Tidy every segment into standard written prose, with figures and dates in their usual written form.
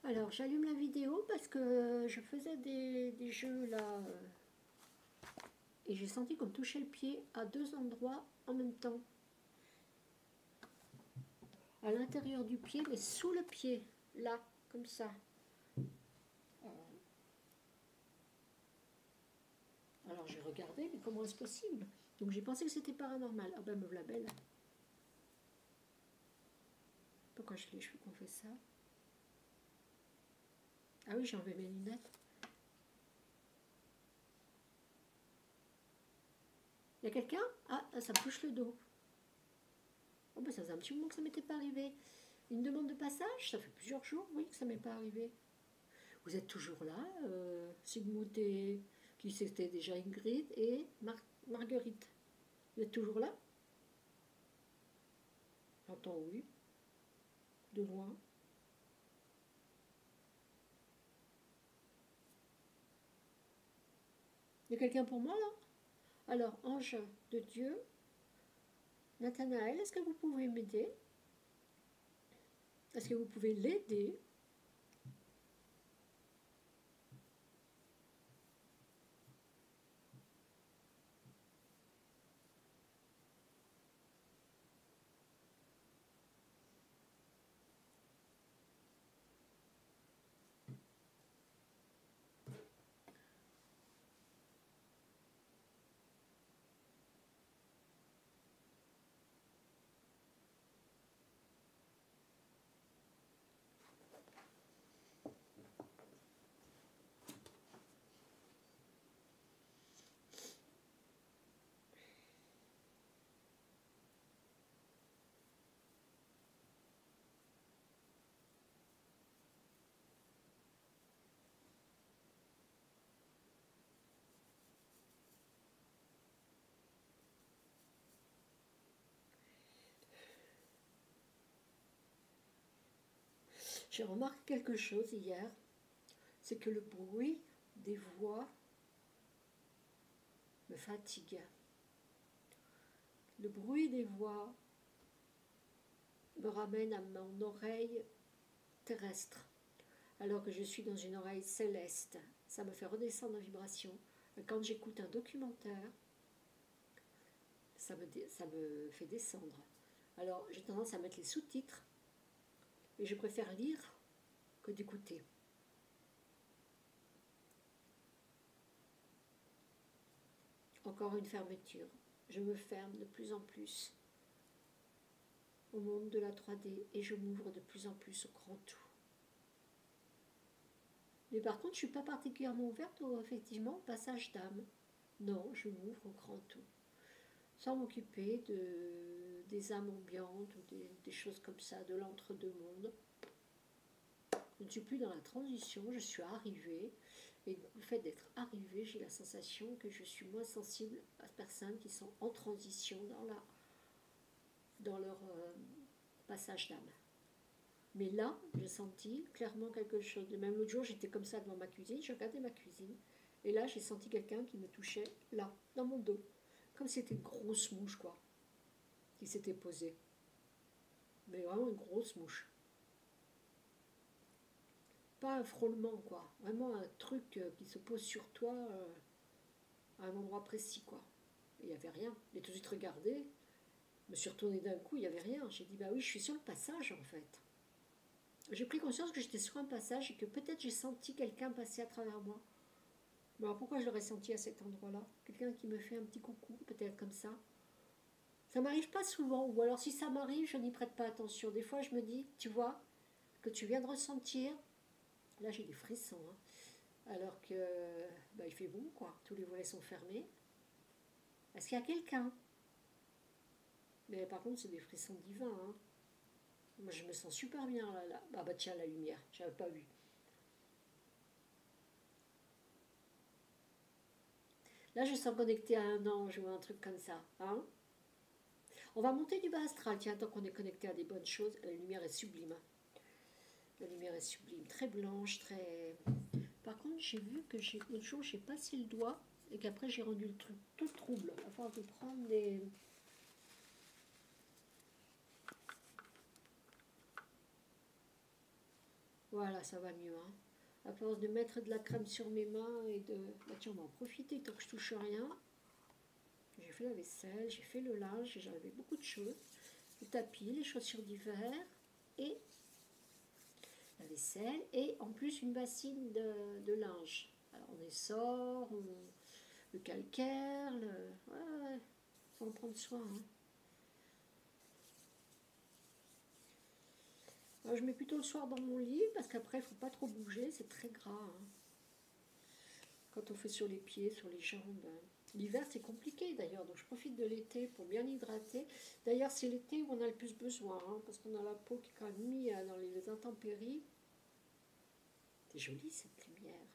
Alors, j'allume la vidéo parce que je faisais des jeux là et j'ai senti qu'on me touchait le pied à deux endroits en même temps. À l'intérieur du pied, mais sous le pied, là, comme ça. Alors j'ai regardé, mais comment est-ce possible? Donc j'ai pensé que c'était paranormal. Ah ben me voilà belle. Pourquoi je fais qu'on fait ça? Ah oui, j'ai enlevé mes lunettes. Il y a quelqu'un? Ah, ça me touche le dos. Oh ben ça faisait un petit moment que ça m'était pas arrivé. Une demande de passage? Ça fait plusieurs jours, oui, que ça m'est pas arrivé. Vous êtes toujours là, Sigmund et qui c'était déjà Ingrid et Marguerite. Vous êtes toujours là? J'entends oui, de loin. Il y a quelqu'un pour moi là? Alors, ange de Dieu, Nathanaël, est-ce que vous pouvez m'aider? Est-ce que vous pouvez l'aider? J'ai remarqué quelque chose hier, c'est que le bruit des voix me fatigue. Le bruit des voix me ramène à mon oreille terrestre, alors que je suis dans une oreille céleste. Ça me fait redescendre en vibration. Et quand j'écoute un documentaire, ça me fait descendre. Alors j'ai tendance à mettre les sous-titres et je préfère lire que d'écouter. Encore une fermeture. Je me ferme de plus en plus au monde de la 3D et je m'ouvre de plus en plus au grand tout. Mais par contre, je ne suis pas particulièrement ouverte effectivement, au passage d'âme. Non, je m'ouvre au grand tout. Sans m'occuper des âmes ambiantes ou des choses comme ça, de l'entre-deux-mondes. Je ne suis plus dans la transition, je suis arrivée. Et le fait d'être arrivée, j'ai la sensation que je suis moins sensible à ces personnes qui sont en transition dans leur passage d'âme. Mais là, j'ai senti clairement quelque chose. Même l'autre jour, j'étais comme ça devant ma cuisine, je regardais ma cuisine. Et là, j'ai senti quelqu'un qui me touchait là, dans mon dos. Comme si c'était une grosse mouche, quoi, qui s'était posée. Mais vraiment une grosse mouche. Pas un frôlement, quoi. Vraiment un truc qui se pose sur toi à un endroit précis, quoi. Il n'y avait rien. J'ai tout de suite regardé. Je me suis retournée d'un coup, il n'y avait rien. J'ai dit, bah oui, je suis sur le passage, en fait. J'ai pris conscience que j'étais sur un passage et que peut-être j'ai senti quelqu'un passer à travers moi. Mais alors pourquoi je l'aurais senti à cet endroit-là? Quelqu'un qui me fait un petit coucou, peut-être comme ça. Ça m'arrive pas souvent, ou alors si ça m'arrive, je n'y prête pas attention. Des fois, je me dis, tu vois, que tu viens de ressentir. Là, j'ai des frissons, hein. Alors que bah, il fait bon, quoi. Tous les volets sont fermés. Est-ce qu'il y a quelqu'un? Mais par contre, c'est des frissons divins, hein. Moi, je me sens super bien là. Là. Ah bah tiens, la lumière, j'avais pas vu. Là, je sens connecté à un ange ou un truc comme ça, hein. On va monter du bas astral, tiens, tant qu'on est connecté à des bonnes choses. La lumière est sublime. La lumière est sublime, très blanche, très... Par contre, j'ai vu que l'autre jour, j'ai passé le doigt et qu'après, j'ai rendu le truc tout trouble. Il va falloir de prendre des... Voilà, ça va mieux. Hein. À force de mettre de la crème sur mes mains et de... Bah tiens, on va en profiter tant que je touche rien. J'ai fait la vaisselle, j'ai fait le linge, j'avais beaucoup de choses. Le tapis, les chaussures d'hiver et la vaisselle. Et en plus une bassine de linge. Alors on essore, le calcaire, ouais, faut en prendre soin. Hein. Alors, je mets plutôt le soir dans mon lit parce qu'après il ne faut pas trop bouger, c'est très gras. Hein. Quand on fait sur les pieds, sur les jambes. L'hiver c'est compliqué d'ailleurs, donc je profite de l'été pour bien hydrater. D'ailleurs c'est l'été où on a le plus besoin, hein, parce qu'on a la peau qui est quand même mise dans les intempéries. C'est joli cette lumière.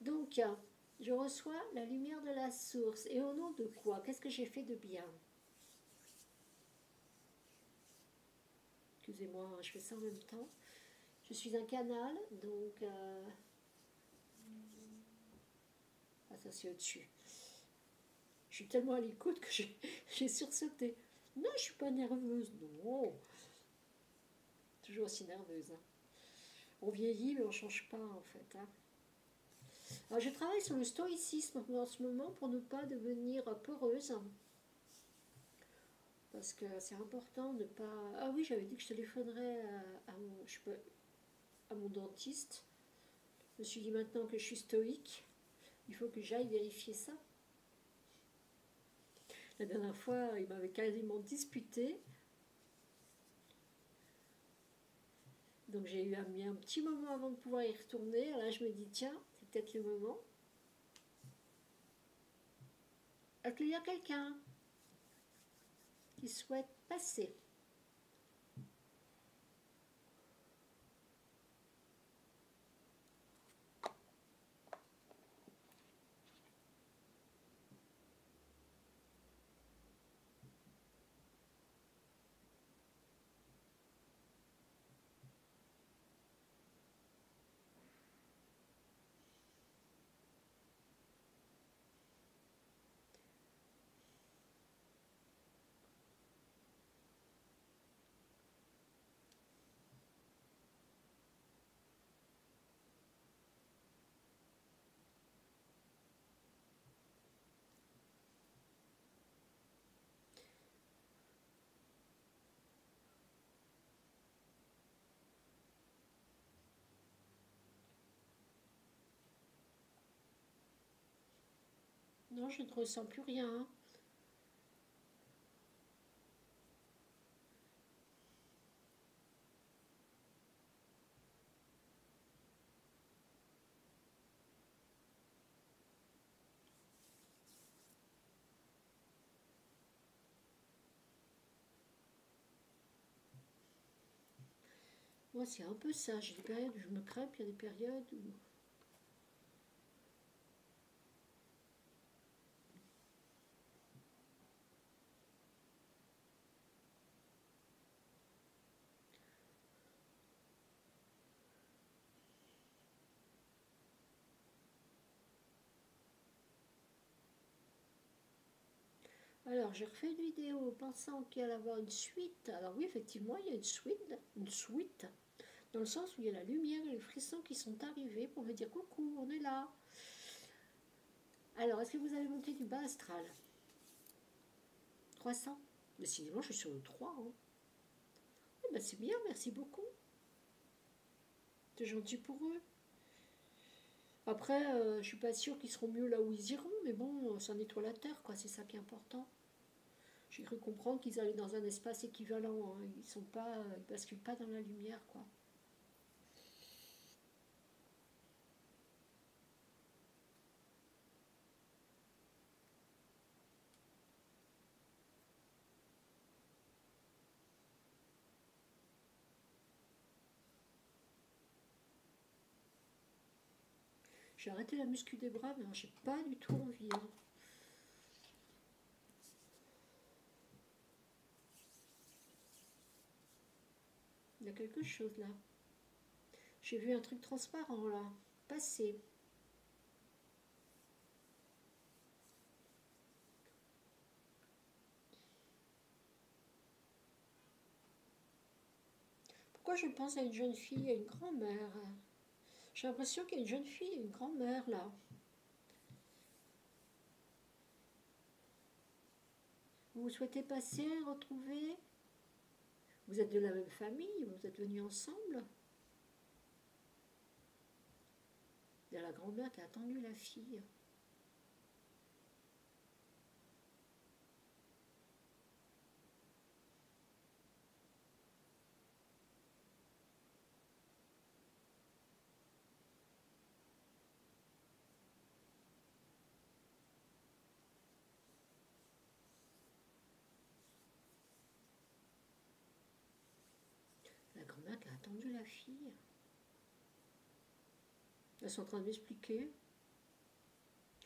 Donc je reçois la lumière de la source. Et au nom de quoi? Qu'est-ce que j'ai fait de bien? Excusez-moi, je fais ça en même temps. Je suis un canal, donc... Ah, ça c'est au-dessus. Je suis tellement à l'écoute que j'ai sursauté. Non, je suis pas nerveuse, non. Toujours aussi nerveuse. Hein. On vieillit, mais on change pas, en fait. Hein. Alors, je travaille sur le stoïcisme en ce moment pour ne pas devenir peureuse. Parce que c'est important de ne pas... Ah oui, j'avais dit que je téléphonerais à mon dentiste. Je me suis dit maintenant que je suis stoïque, il faut que j'aille vérifier ça. La dernière fois, il m'avait quasiment disputé. Donc j'ai mis un petit moment avant de pouvoir y retourner. Là, je me dis, tiens, c'est peut-être le moment. Est-ce qu'il y a quelqu'un qui souhaite passer? Non, je ne ressens plus rien. Moi, c'est un peu ça. J'ai des périodes où je me crêpe, il y a des périodes où... Alors, j'ai refait une vidéo pensant qu'il allait y avoir une suite. Alors oui, effectivement, il y a une suite, dans le sens où il y a la lumière et les frissons qui sont arrivés pour me dire coucou, on est là. Alors, est-ce que vous avez monté du bas astral? 300. Décidément, je suis sur le 3. Hein. Eh ben, c'est bien, merci beaucoup. C'est gentil pour eux. Après, je suis pas sûre qu'ils seront mieux là où ils iront, mais bon, ça nettoie la terre, quoi. C'est ça qui est important. J'ai cru comprendre qu'ils allaient dans un espace équivalent. Hein. Ils basculent pas dans la lumière, quoi. J'ai arrêté la muscu des bras, mais j'ai pas du tout envie. Hein. Il y a quelque chose là. J'ai vu un truc transparent là, passer. Pourquoi je pense à une jeune fille et une grand-mère? J'ai l'impression qu'il y a une jeune fille et une grand-mère là. Vous souhaitez passer, retrouver? Vous êtes de la même famille, vous êtes venus ensemble? Il y a la grand-mère qui a attendu la fille. La grand-mère qui a attendu la fille. Elles sont en train de m'expliquer.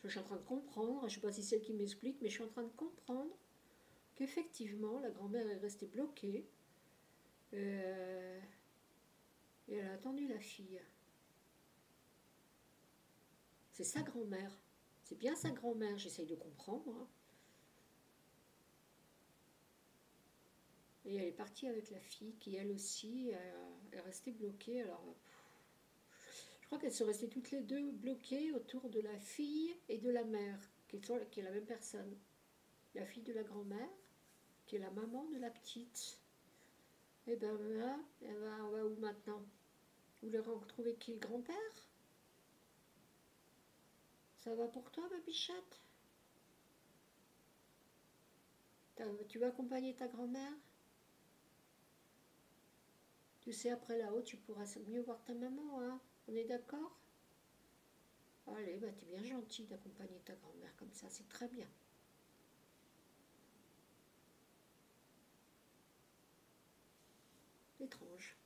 Je suis en train de comprendre, je ne sais pas si c'est elle qui m'explique, mais je suis en train de comprendre qu'effectivement, la grand-mère est restée bloquée et elle a attendu la fille. C'est sa grand-mère. C'est bien sa grand-mère, j'essaye de comprendre. Hein. Et elle est partie avec la fille qui, elle aussi, est restée bloquée. Alors, je crois qu'elles sont restées toutes les deux bloquées autour de la fille et de la mère, qui est la même personne. La fille de la grand-mère, qui est la maman de la petite. Et ben là, on va où maintenant? Vous voulez retrouver qui, le grand-père? Ça va pour toi, ma bichette? Tu vas accompagner ta grand-mère? Tu sais, après là-haut, tu pourras mieux voir ta maman, hein? On est d'accord? Allez, bah t'es bien gentil d'accompagner ta grand-mère comme ça, c'est très bien. Étrange.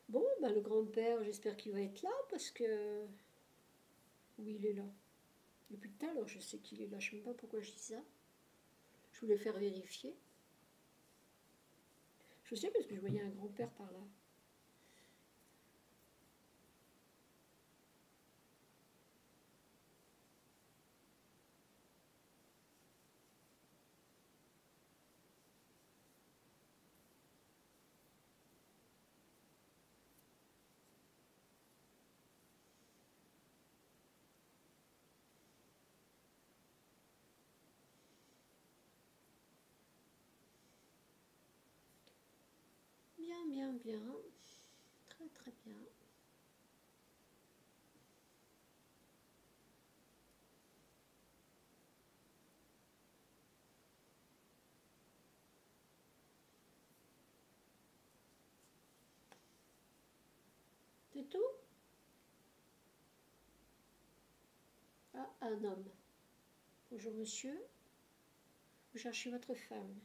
Bon, bah le grand-père, j'espère qu'il va être là, parce que... Oui, il est là. Depuis tout à l'heure, je sais qu'il est là, je ne sais même pas pourquoi je dis ça. Je voulais faire vérifier. Je sais parce que je voyais un grand-père par là. Bien, bien, bien. Très, très bien. C'est tout? Ah, un homme. Bonjour monsieur, vous cherchez votre femme.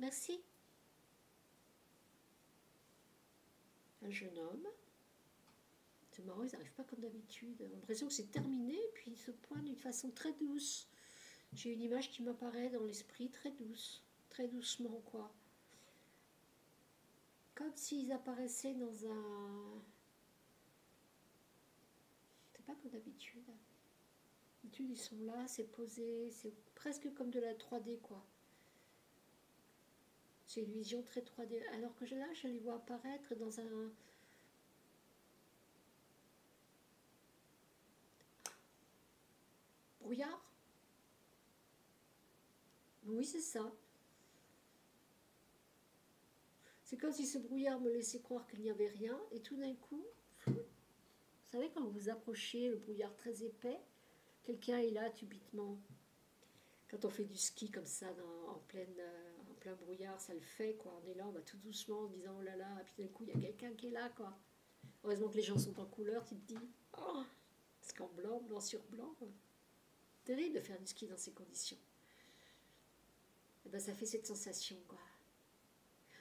Merci. Un jeune homme. C'est marrant, ils n'arrivent pas comme d'habitude. J'ai l'impression que c'est terminé, puis ils se pointent d'une façon très douce. J'ai une image qui m'apparaît dans l'esprit, très douce. Très doucement, quoi. Comme s'ils apparaissaient dans un... C'est pas comme d'habitude. D'habitude, ils sont là, c'est posé, c'est presque comme de la 3D, quoi. C'est une vision très 3D. Alors que là, je les vois apparaître dans un... brouillard. Oui, c'est ça. C'est comme si ce brouillard me laissait croire qu'il n'y avait rien, et tout d'un coup, vous savez, quand vous approchez le brouillard très épais, quelqu'un est là subitement. Quand on fait du ski comme ça, en plein brouillard, ça le fait, quoi. On est là, on va tout doucement en disant oh là là, et puis d'un coup, il y a quelqu'un qui est là, quoi. Heureusement que les gens sont en couleur, tu te dis oh, parce qu'en blanc, blanc sur blanc, terrible de faire du ski dans ces conditions. Et ben, ça fait cette sensation, quoi.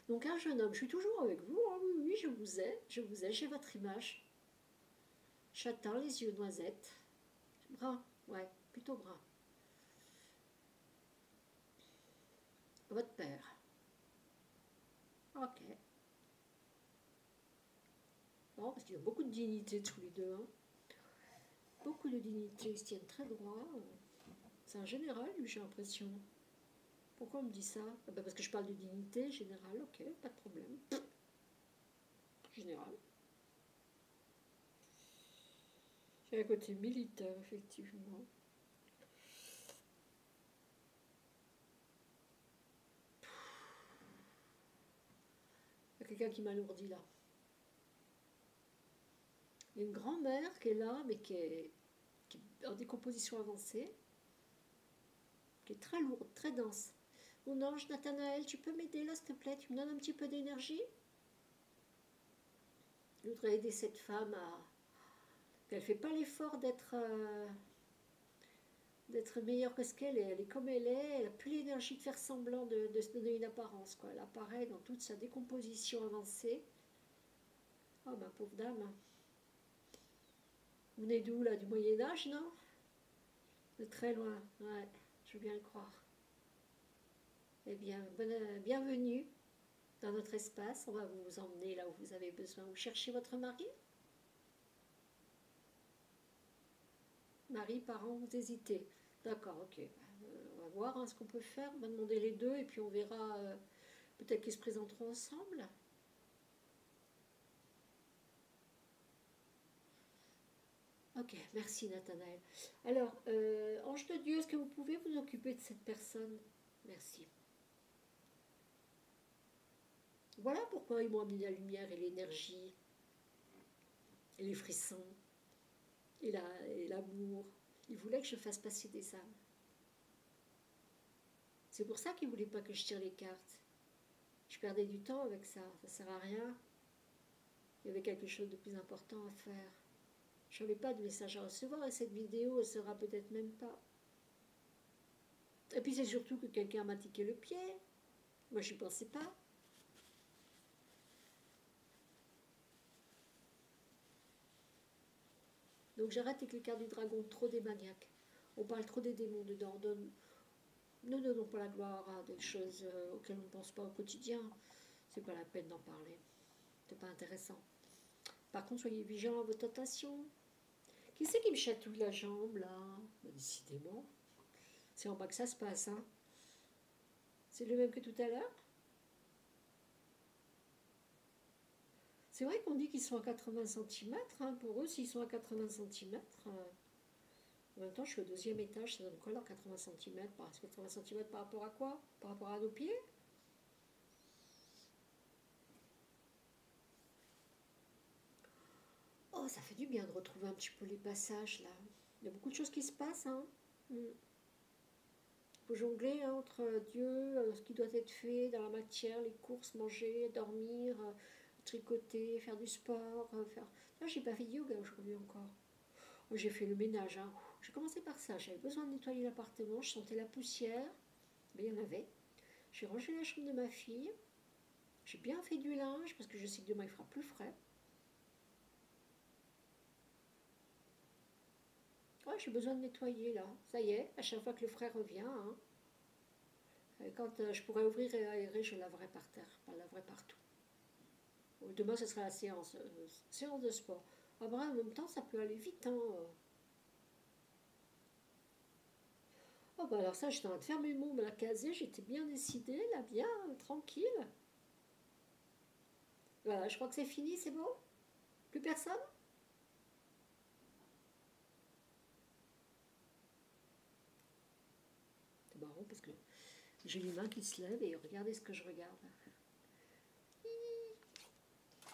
Donc un jeune homme, je suis toujours avec vous, hein, oui, oui, je vous ai, j'ai votre image. Châtain, les yeux noisettes. Brun, ouais, plutôt brun. Votre père. Ok. Bon, parce qu'ils ont beaucoup de dignité tous les deux. Hein. Beaucoup de dignité, ils se tiennent très droit. C'est un général, lui, j'ai l'impression. Pourquoi on me dit ça? Ah ben parce que je parle de dignité générale, ok, pas de problème. Général. J'ai un côté militaire, effectivement. Il y a quelqu'un qui m'alourdit là. Il y a une grand-mère qui est là, mais qui est en décomposition avancée, qui est très lourde, très dense. Mon ange Nathanaël, tu peux m'aider là, s'il te plaît? Tu me donnes un petit peu d'énergie? Je voudrais aider cette femme à... Elle ne fait pas l'effort d'être meilleure que ce qu'elle est. Elle est comme elle est. Elle n'a plus l'énergie de faire semblant de se donner une apparence, quoi. Elle apparaît dans toute sa décomposition avancée. Oh, ma pauvre dame. Vous venez d'où, là? Du Moyen-Âge, non? De très loin, ouais, je veux bien le croire. Eh bien, bienvenue dans notre espace. On va vous emmener là où vous avez besoin. Vous cherchez votre mari? Mari, parent, vous hésitez. D'accord, ok. On va voir ce qu'on peut faire. On va demander les deux et puis on verra. Peut-être qu'ils se présenteront ensemble. Ok, merci Nathanaël. Alors, ange de Dieu, est-ce que vous pouvez vous occuper de cette personne? Merci. Voilà pourquoi ils m'ont amené la lumière et l'énergie, et les frissons, et l'amour. Ils voulaient que je fasse passer des âmes. C'est pour ça qu'ils ne voulaient pas que je tire les cartes. Je perdais du temps avec ça, ça ne sert à rien. Il y avait quelque chose de plus important à faire. Je n'avais pas de message à recevoir et cette vidéo ne sera peut-être même pas. Et puis c'est surtout que quelqu'un m'a tiqué le pied. Moi je n'y pensais pas. Donc j'arrête avec les cartes du dragon, trop démaniaques. On parle trop des démons dedans. Ne donnons pas la gloire à des choses auxquelles on ne pense pas au quotidien. C'est pas la peine d'en parler. C'est pas intéressant. Par contre, soyez vigilants à vos tentations. Qui c'est qui me chatouille la jambe là? Bah, décidément. C'est en bas que ça se passe, hein. C'est le même que tout à l'heure? C'est vrai qu'on dit qu'ils sont à 80 cm. Hein. Pour eux, s'ils sont à 80 cm, en même temps, je suis au 2e étage. Ça donne quoi, leur 80 cm? 80 cm par rapport à quoi? Par rapport à nos pieds? Oh, ça fait du bien de retrouver un petit peu les passages, là. Il y a beaucoup de choses qui se passent, hein. Il faut jongler hein, entre Dieu, ce qui doit être fait dans la matière, les courses, manger, dormir, tricoter, faire du sport, faire... Là, j'ai pas fait de yoga aujourd'hui encore. J'ai fait le ménage, hein. J'ai commencé par ça. J'avais besoin de nettoyer l'appartement. Je sentais la poussière. Mais il y en avait. J'ai rangé la chambre de ma fille. J'ai bien fait du linge parce que je sais que demain il fera plus frais. Ouais, j'ai besoin de nettoyer là. Ça y est, à chaque fois que le frais revient, hein. Quand je pourrais ouvrir et aérer, je laverai par terre, je laverai partout. Demain, ce sera la séance de sport. Ah ben, en même temps, ça peut aller vite, hein. Oh bah alors ça, j'étais en train de faire mes mots, me la caser, j'étais bien décidée, là, bien, tranquille. Voilà, je crois que c'est fini, c'est bon? Plus personne? C'est marrant parce que j'ai les mains qui se lèvent et regardez ce que je regarde.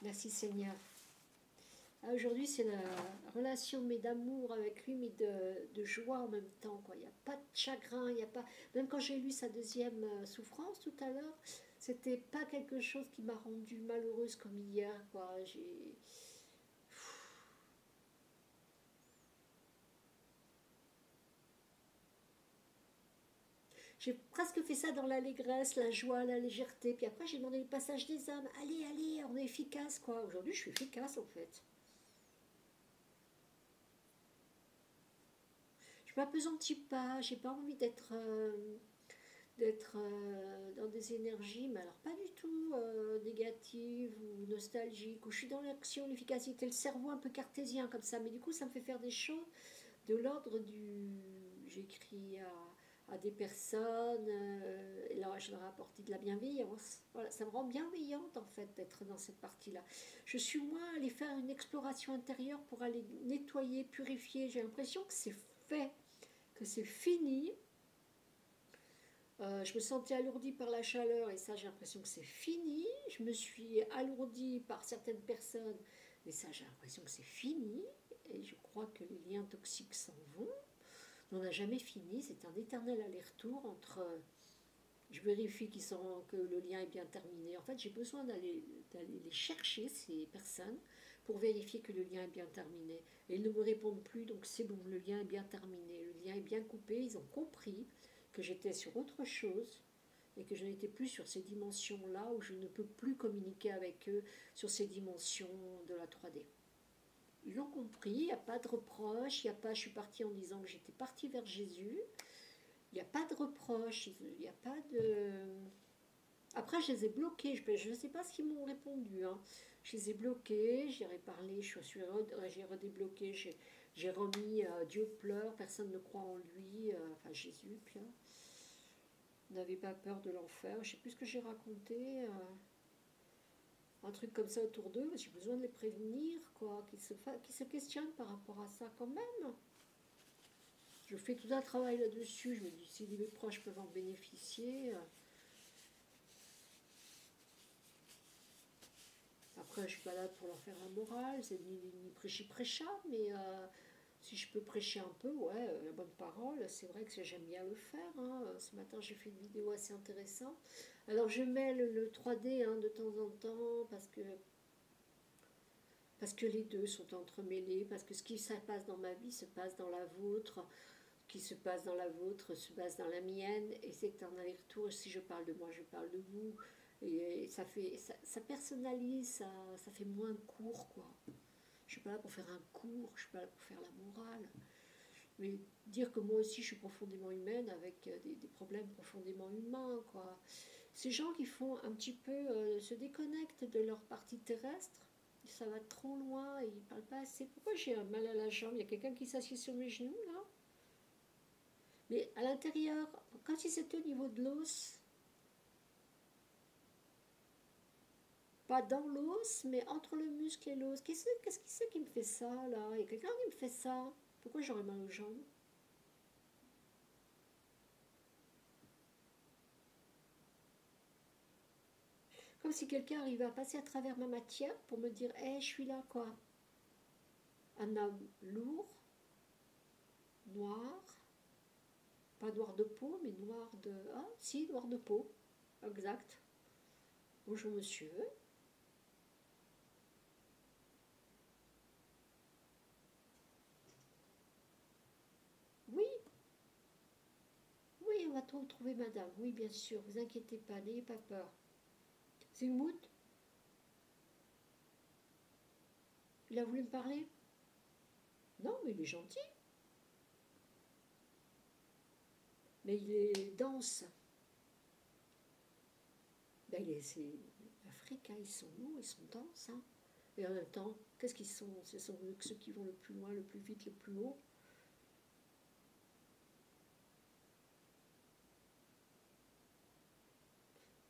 Merci Seigneur. Aujourd'hui, c'est la relation mais d'amour avec lui, mais de joie en même temps. Quoi. Il n'y a pas de chagrin, il y a pas... Même quand j'ai lu sa deuxième souffrance tout à l'heure, c'était pas quelque chose qui m'a rendue malheureuse comme hier. Quoi. J'ai presque fait ça dans l'allégresse, la joie, la légèreté. Puis après, j'ai demandé le passage des âmes. Allez, allez, on est efficace, quoi. Aujourd'hui, je suis efficace, en fait. Je m'appesantis pas, j'ai pas envie d'être dans des énergies, mais alors pas du tout négatives ou nostalgiques, où je suis dans l'action, l'efficacité, le cerveau un peu cartésien comme ça, mais du coup ça me fait faire des choses de l'ordre du... J'écris à des personnes, et là je leur ai apporté de la bienveillance. Voilà, ça me rend bienveillante en fait d'être dans cette partie-là. Je suis moins allée faire une exploration intérieure pour aller nettoyer, purifier. J'ai l'impression que c'est fait, que c'est fini. Je me sentais alourdie par la chaleur et ça j'ai l'impression que c'est fini. Je me suis alourdie par certaines personnes et ça j'ai l'impression que c'est fini. Et je crois que les liens toxiques s'en vont. On n'a jamais fini, c'est un éternel aller-retour entre je vérifie que le lien est bien terminé. En fait, j'ai besoin d'aller les chercher, ces personnes, pour vérifier que le lien est bien terminé. Et ils ne me répondent plus, donc c'est bon, le lien est bien terminé, le lien est bien coupé. Ils ont compris que j'étais sur autre chose et que je n'étais plus sur ces dimensions-là où je ne peux plus communiquer avec eux sur ces dimensions de la 3D. Ils l'ont compris, il n'y a pas de reproche, il y a pas, je suis partie en disant que j'étais partie vers Jésus, il n'y a pas de reproche, il n'y a pas de... Après, je les ai bloqués, je ne sais pas ce qu'ils m'ont répondu, hein. Je les ai bloqués, j'y ai parlé, j'ai redébloqué, j'ai remis Dieu pleure, personne ne croit en lui, enfin Jésus pleure. N'avez pas peur de l'enfer, je ne sais plus ce que j'ai raconté, un truc comme ça autour d'eux, j'ai besoin de les prévenir, quoi, qu'ils se questionnent par rapport à ça quand même. Je fais tout un travail là-dessus, je me dis si mes proches peuvent en bénéficier. Après, je suis pas là pour leur faire la morale, c'est ni prêchi-prêcha, mais si je peux prêcher un peu, ouais, la bonne parole, c'est vrai que j'aime bien le faire. Hein. Ce matin, j'ai fait une vidéo assez intéressante. Alors, je mets le 3D hein, de temps en temps parce que les deux sont entremêlés, parce que ce qui se passe dans ma vie se passe dans la vôtre, ce qui se passe dans la vôtre se passe dans la mienne, et c'est un aller-retour. Si je parle de moi, je parle de vous. Et ça personnalise, ça fait moins court, quoi. Je suis pas là pour faire un cours, je suis pas là pour faire la morale. Mais dire que moi aussi je suis profondément humaine avec des problèmes profondément humains, quoi. Ces gens qui font un petit peu se déconnectent de leur partie terrestre, ça va trop loin et ils parlent pas assez. Pourquoi j'ai un mal à la jambe? Il y a quelqu'un qui s'assied sur mes genoux là. Mais à l'intérieur, quand si c'était au niveau de l'os, pas dans l'os, mais entre le muscle et l'os. Qu'est-ce qui c'est qui me fait ça, là? Il y a quelqu'un qui me fait ça. Pourquoi j'aurais mal aux jambes? Comme si quelqu'un arrivait à passer à travers ma matière pour me dire hé, hey, je suis là, quoi. Un homme lourd, noir, pas noir de peau, mais noir de... Ah, si, noir de peau. Exact. Bonjour, monsieur. Oui, oui, on va tout retrouver, madame. Oui, bien sûr, vous inquiétez pas, n'ayez pas peur. C'est Zygmunt, il a voulu me parler? Non, mais il est gentil. Mais il est dense. Ben, l'Afrique, hein, ils sont lourds, ils sont denses. Hein. Et en même temps, qu'est-ce qu'ils sont? Ce sont ceux qui vont le plus loin, le plus vite, le plus haut.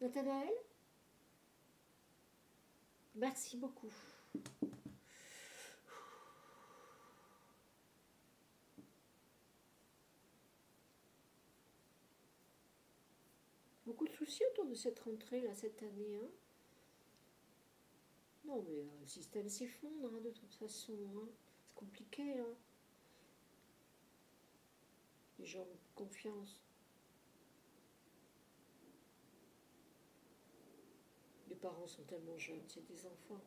Nathanaël, merci beaucoup. Beaucoup de soucis autour de cette rentrée, là, cette année. Hein. Non, mais le système s'effondre, hein, de toute façon. Hein. C'est compliqué. Hein. Les gens ont confiance. Les parents sont tellement jeunes, c'est des enfants.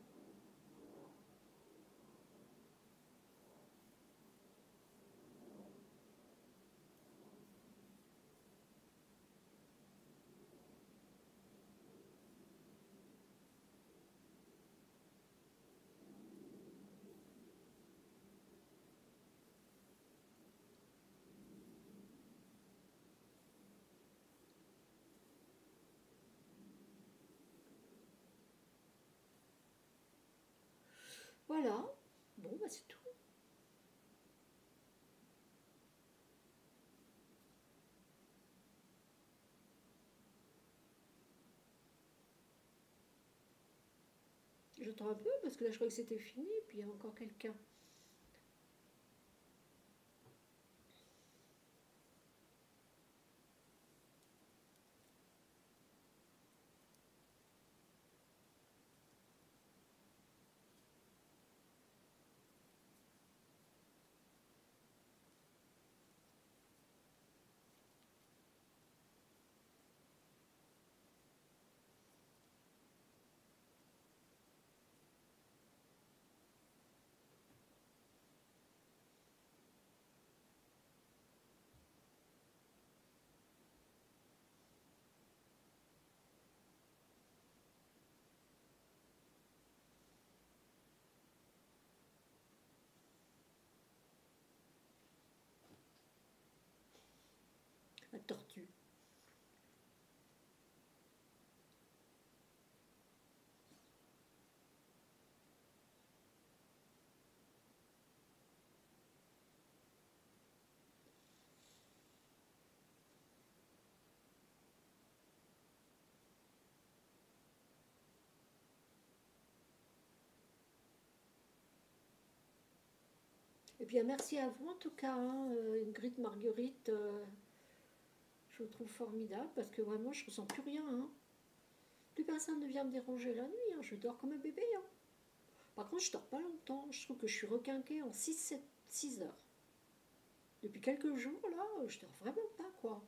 Voilà. Bon, bah c'est tout. J'attends un peu parce que là je crois que c'était fini, puis il y a encore quelqu'un. La tortue. Et bien merci à vous en tout cas, hein, Ingrid Marguerite, je vous trouve formidable parce que vraiment je ressens plus rien. Hein. Plus personne ne vient me déranger la nuit, hein, je dors comme un bébé. Hein. Par contre je dors pas longtemps, je trouve que je suis requinquée en 6 heures. Depuis quelques jours là, je dors vraiment pas quoi.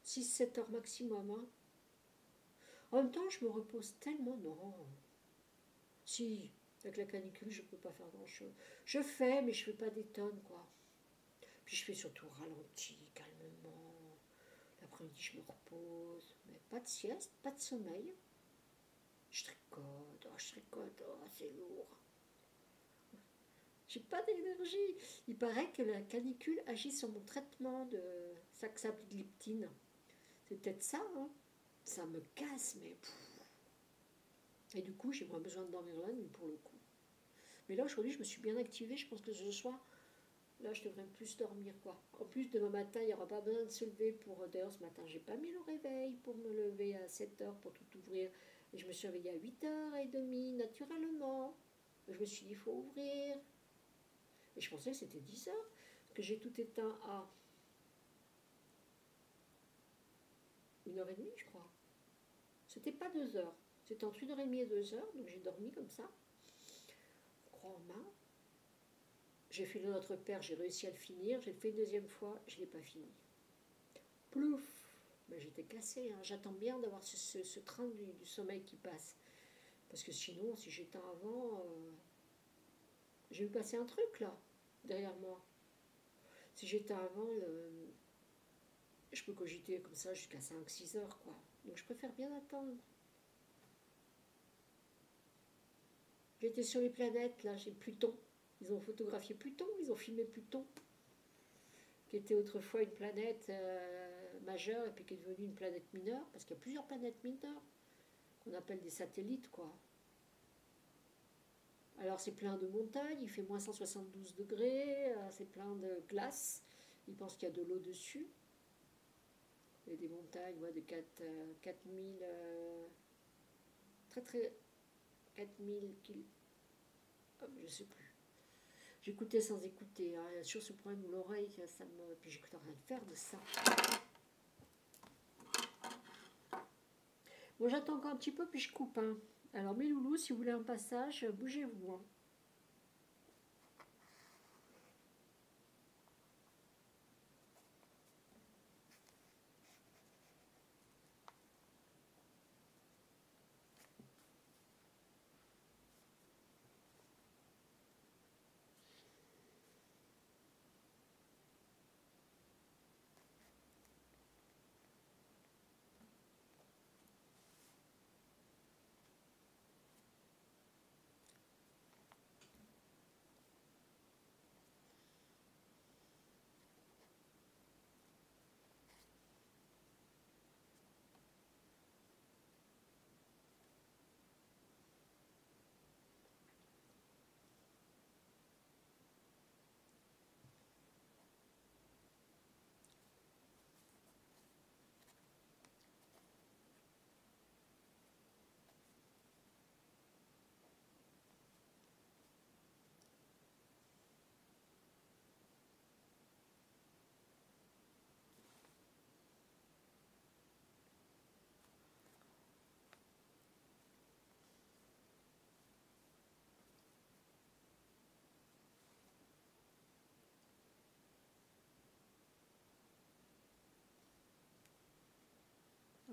6 7 heures maximum. Hein. En même temps je me repose tellement, non. Si, avec la canicule je peux pas faire grand chose. Je fais mais je fais pas des tonnes quoi. Puis je fais surtout ralenti, calmement. L'après-midi, je me repose. Mais pas de sieste, pas de sommeil. Je tricote, oh, c'est lourd. J'ai pas d'énergie. Il paraît que la canicule agit sur mon traitement de saxagliptine. C'est peut-être ça, hein. Ça me casse, mais. Et du coup, j'ai moins besoin de dormir la nuit pour le coup. Mais là, aujourd'hui, je me suis bien activée. Je pense que ce soir, là, je devrais plus dormir, quoi. En plus, demain matin, il n'y aura pas besoin de se lever pour... D'ailleurs, ce matin, j'ai pas mis le réveil pour me lever à 7 heures pour tout ouvrir. Et je me suis réveillée à 8h30, naturellement. Je me suis dit, il faut ouvrir. Et je pensais que c'était 10 heures. Parce que j'ai tout éteint à 1h30, je crois. C'était pas 2 heures. C'était entre 1h30 et 2 heures. Donc j'ai dormi comme ça. Croix en main. J'ai fait le Notre Père, j'ai réussi à le finir. J'ai fait une deuxième fois, je ne l'ai pas fini. Plouf, ben, j'étais cassée. Hein. J'attends bien d'avoir ce train du sommeil qui passe. Parce que sinon, si j'éteins avant, j'ai vu passer un truc là, derrière moi. Si j'éteins avant, je peux cogiter comme ça jusqu'à 5 6 heures. Quoi. Donc je préfère bien attendre. J'étais sur les planètes, là, j'ai Pluton. Ils ont photographié Pluton, ils ont filmé Pluton, qui était autrefois une planète majeure et puis qui est devenue une planète mineure, parce qu'il y a plusieurs planètes mineures qu'on appelle des satellites, quoi. Alors c'est plein de montagnes, il fait moins 172 degrés, c'est plein de glace, ils pensent qu'il y a de l'eau dessus. Il y a des montagnes de 4000, très très, 4000 km, je sais plus. J'écoutais sans écouter, hein. Sur ce problème où l'oreille, ça me... Puis j'écoutais rien de faire de ça. Bon, j'attends encore un petit peu, puis je coupe. Hein. Alors mes loulous, si vous voulez un passage, bougez-vous. Hein.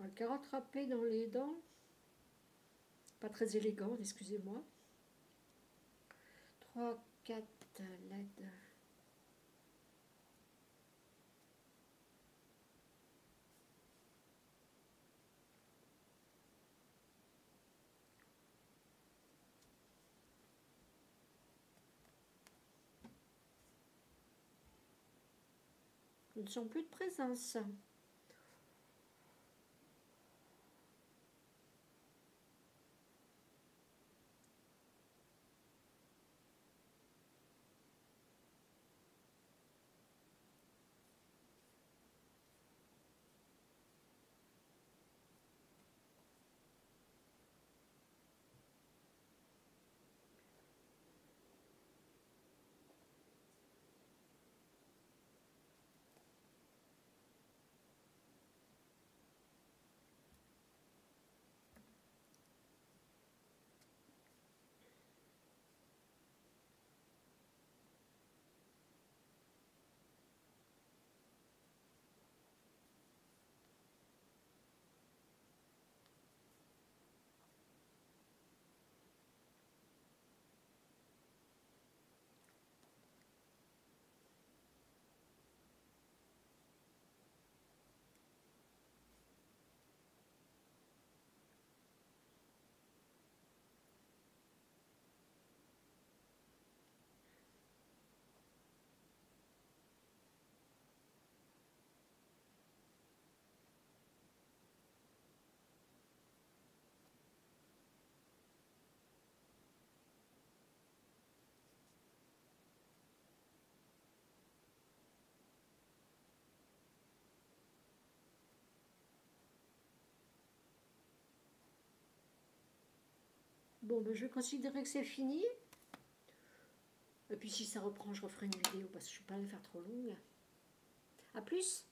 le carotte râpée dans les dents. Pas très élégant, excusez-moi. 3, 4 LED. Ils ne sont plus de présence. Bon, ben, je vais considérer que c'est fini. Et puis si ça reprend, je referai une vidéo parce que je ne suis pas allée faire trop longue. A plus!